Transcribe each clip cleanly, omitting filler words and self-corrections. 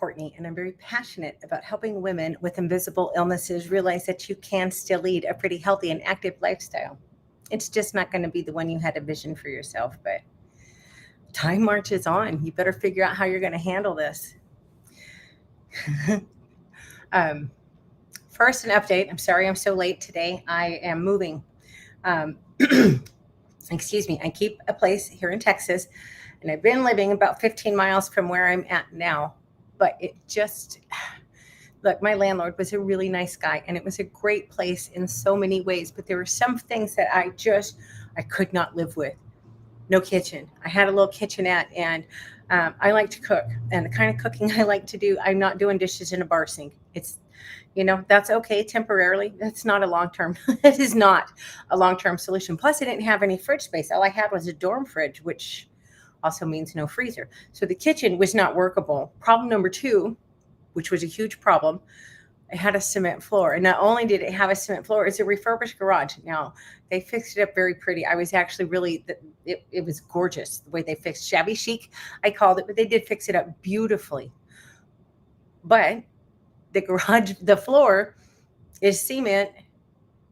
Courtney, and I'm very passionate about helping women with invisible illnesses realize that you can still lead a pretty healthy and active lifestyle. It's just not going to be the one you had envisioned for yourself, but time marches on. You better figure out how you're going to handle this. um, First, an update. I'm sorry I'm so late today. I am moving. Um, excuse me. I keep a place here in Texas, and I've been living about 15 miles from where I'm at now. But it just, look, my landlord was a really nice guy, and it was a great place in so many ways. But there were some things that I could not live with. No kitchen. I had a little kitchenette, and I like to cook. And the kind of cooking I like to do, I'm not doing dishes in a bar sink. That's okay temporarily. That's not a long term. It is not a long term solution. Plus, I didn't have any fridge space. All I had was a dorm fridge, which also means no freezer. So the kitchen was not workable. Problem number two, which was a huge problem, it had a cement floor. And not only did it have a cement floor, it's a refurbished garage. Now, they fixed it up very pretty. I was actually it was gorgeous the way they fixed shabby chic, I called it, but they did fix it up beautifully. But the garage, the floor is cement,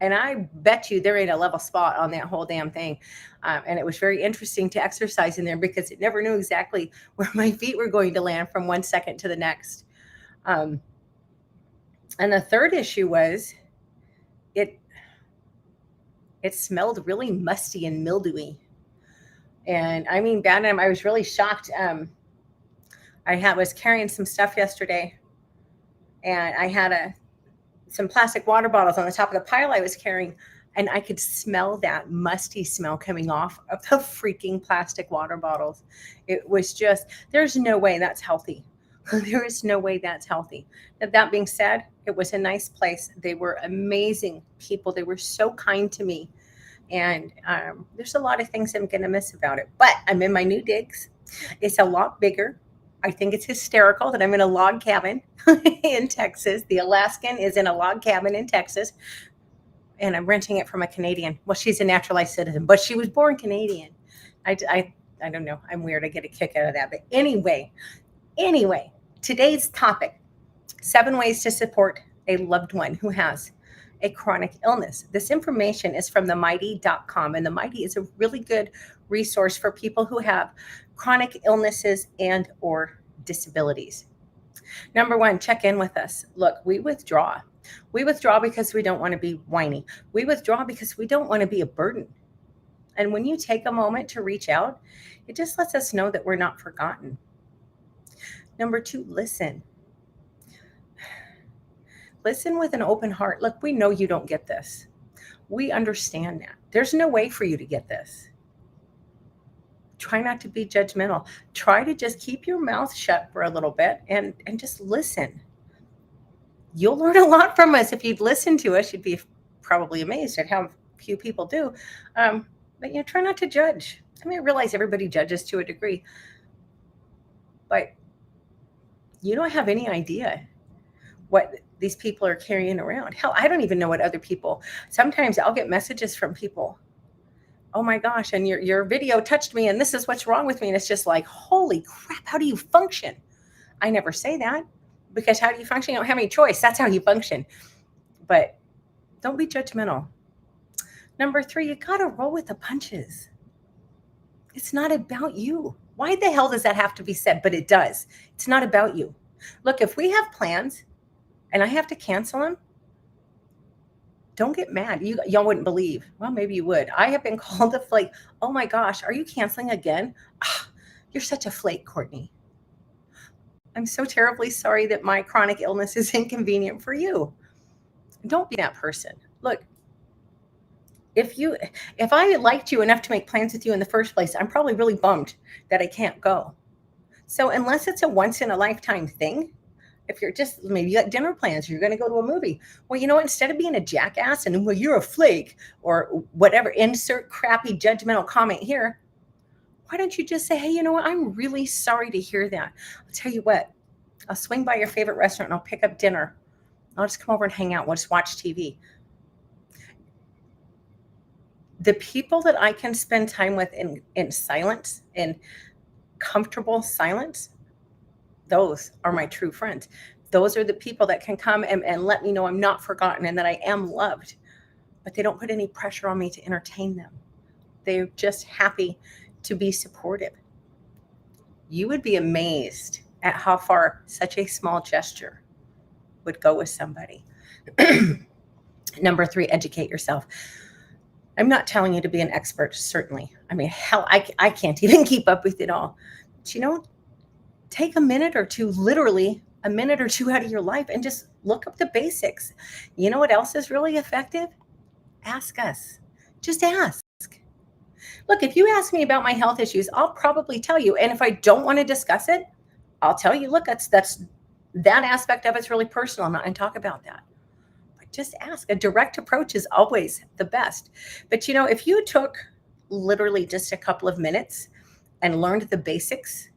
and I bet you there ain't a level spot on that whole damn thing. And it was very interesting to exercise in there because it never knew exactly where my feet were going to land from one second to the next. Um, and the third issue was it it smelled really musty and mildewy. And I mean, bad. I was really shocked. Was carrying some stuff yesterday, and I had some plastic water bottles on the top of the pile I was carrying, and I could smell that musty smell coming off of the freaking plastic water bottles. It was just, there's no way that's healthy. There is no way that's healthy. That being said, it was a nice place. They were amazing people. They were so kind to me. And there's a lot of things I'm going to miss about it. But I'm in my new digs. It's a lot bigger. I think it's hysterical that I'm in a log cabin in Texas. The Alaskan is in a log cabin in Texas, and I'm renting it from a Canadian. Well, she's a naturalized citizen, but she was born Canadian. I don't know. I'm weird. I get a kick out of that. But anyway, today's topic, 7 ways to support a loved one who has a chronic illness. This information is from themighty.com, and the Mighty is a really good resource for people who have chronic illnesses and or disabilities. Number 1, check in with us. Look, we withdraw. We withdraw because we don't want to be whiny. We withdraw because we don't want to be a burden. And when you take a moment to reach out, it just lets us know that we're not forgotten. Number 2, listen. Listen with an open heart. Look, we know you don't get this. We understand that. There's no way for you to get this. Try not to be judgmental. Try to just keep your mouth shut for a little bit and just listen. You'll learn a lot from us. If you'd listen to us, you'd be probably amazed at how few people do. But try not to judge. I mean, I realize everybody judges to a degree, but you don't have any idea what these people are carrying around. Hell, I don't even know what other people. Sometimes I'll get messages from people. Oh my gosh, and your video touched me, and this is what's wrong with me. And it's just like, holy crap, how do you function? I never say that, because how do you function? You don't have any choice. That's how you function. But don't be judgmental. Number 3, you got to roll with the punches. It's not about you. Why the hell does that have to be said? But it does. It's not about you. Look, if we have plans and I have to cancel them, don't get mad. Y'all wouldn't believe. Well, maybe you would. I have been called a flake. Oh my gosh, are you canceling again? You're such a flake, Courtney. I'm so terribly sorry that my chronic illness is inconvenient for you. Don't be that person. Look, if I liked you enough to make plans with you in the first place, I'm probably really bummed that I can't go. So unless it's a once in a lifetime thing, if you're just, maybe you got dinner plans, you're going to go to a movie. Well, you know what? Instead of being a jackass and, well, you're a flake or whatever, insert crappy judgmental comment here, why don't you just say, hey, you know what? I'm really sorry to hear that. I'll tell you what, I'll swing by your favorite restaurant and I'll pick up dinner. I'll just come over and hang out. We'll just watch TV. The people that I can spend time with in silence, in comfortable silence, Those are my true friends. Those are the people that can come and let me know I'm not forgotten and that I am loved, but they don't put any pressure on me to entertain them. They're just happy to be supportive. You would be amazed at how far such a small gesture would go with somebody. Number 3, educate yourself. I'm not telling you to be an expert, certainly. I mean, hell, I can't even keep up with it all. But take a minute or two, literally a minute or two out of your life and just look up the basics. You know what else is really effective? Ask us. Just ask. Look, if you ask me about my health issues, I'll probably tell you. And if I don't want to discuss it, I'll tell you, look, that's that aspect of it's really personal. I'm not going to talk about that. But just ask. A direct approach is always the best. But if you took literally just a couple of minutes and learned the basics,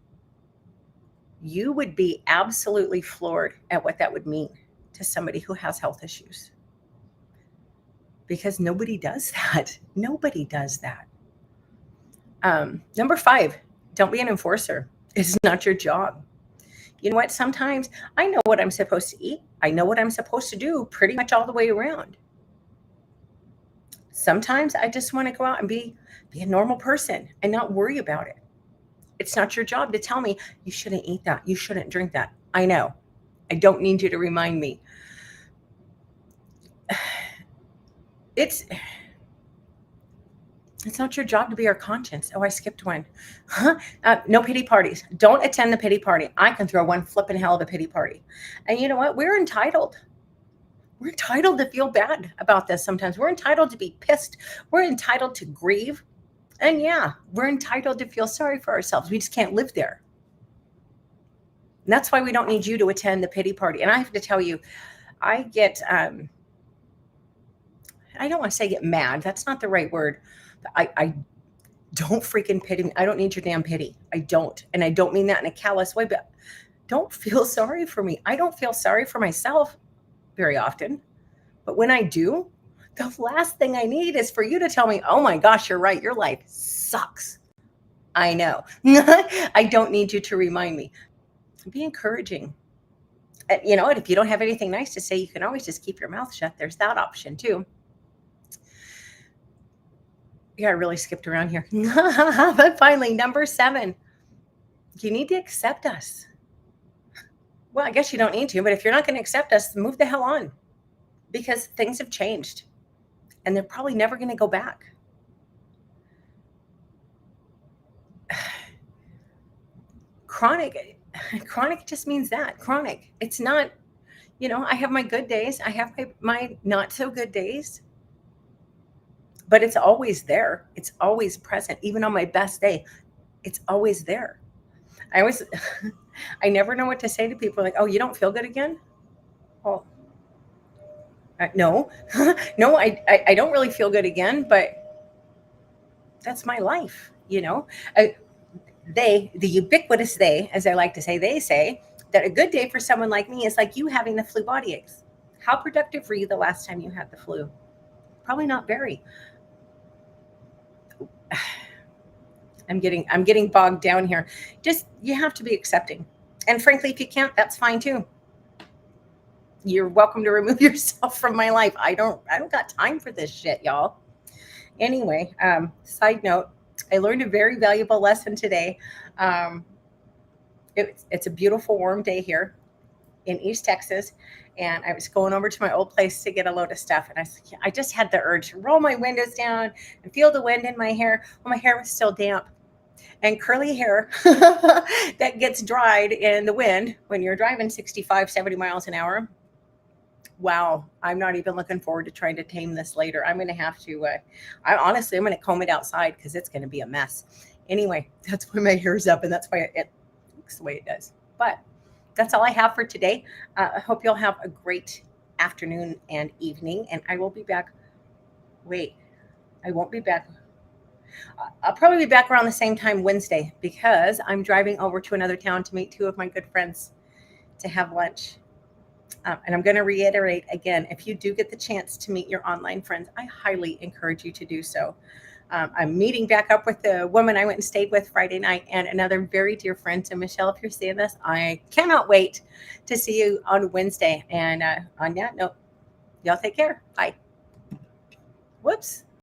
you would be absolutely floored at what that would mean to somebody who has health issues. Because nobody does that. Nobody does that. Number 5, don't be an enforcer. It's not your job. You know what? Sometimes I know what I'm supposed to eat. I know what I'm supposed to do pretty much all the way around. Sometimes I just want to go out and be a normal person and not worry about it. It's not your job to tell me you shouldn't eat that. You shouldn't drink that. I know. I don't need you to remind me. It's not your job to be our conscience. Oh, I skipped one. No pity parties. Don't attend the pity party. I can throw one flipping hell of a pity party. And you know what? We're entitled. We're entitled to feel bad about this sometimes. We're entitled to be pissed. We're entitled to grieve. And yeah, we're entitled to feel sorry for ourselves. We just can't live there. And that's why we don't need you to attend the pity party. And I have to tell you, I get, I don't want to say get mad. That's not the right word. I don't freaking pity me. I don't need your damn pity. I don't. And I don't mean that in a callous way, but don't feel sorry for me. I don't feel sorry for myself very often. But when I do, the last thing I need is for you to tell me, oh my gosh, you're right. Your life sucks. I know. I don't need you to remind me. Be encouraging. And if you don't have anything nice to say, you can always just keep your mouth shut. There's that option too. Yeah, I really skipped around here. But finally, number 7, you need to accept us. Well, I guess you don't need to, but if you're not going to accept us, move the hell on, because things have changed and they're probably never going to go back. Chronic just means that. Chronic. It's not, I have my good days. I have my not so good days. But it's always there. It's always present. Even on my best day, it's always there. I never know what to say to people like, oh, you don't feel good again? Well, no, no, I don't really feel good again, but that's my life. The ubiquitous they, as I like to say, they say that a good day for someone like me is like you having the flu body aches. How productive were you the last time you had the flu? Probably not very. I'm getting bogged down here. Just, you have to be accepting. And frankly, if you can't, that's fine too. You're welcome to remove yourself from my life. I don't got time for this shit, y'all. Anyway, side note, I learned a very valuable lesson today. It's a beautiful warm day here in East Texas. And I was going over to my old place to get a load of stuff. And I just had the urge to roll my windows down and feel the wind in my hair. Well, my hair was still damp. And curly hair that gets dried in the wind when you're driving 65, 70 miles an hour. Wow, I'm not even looking forward to trying to tame this later. I'm going to have to, I'm going to comb it outside because it's going to be a mess. Anyway, that's why my hair's up and that's why it looks the way it does. But that's all I have for today. I hope you'll have a great afternoon and evening. And I will be back. Wait, I won't be back. I'll probably be back around the same time Wednesday because I'm driving over to another town to meet 2 of my good friends to have lunch. And I'm going to reiterate again, if you do get the chance to meet your online friends, I highly encourage you to do so. I'm meeting back up with the woman I went and stayed with Friday night and another very dear friend. So, Michelle, if you're seeing this, I cannot wait to see you on Wednesday. And on that note, y'all take care. Bye. Whoops.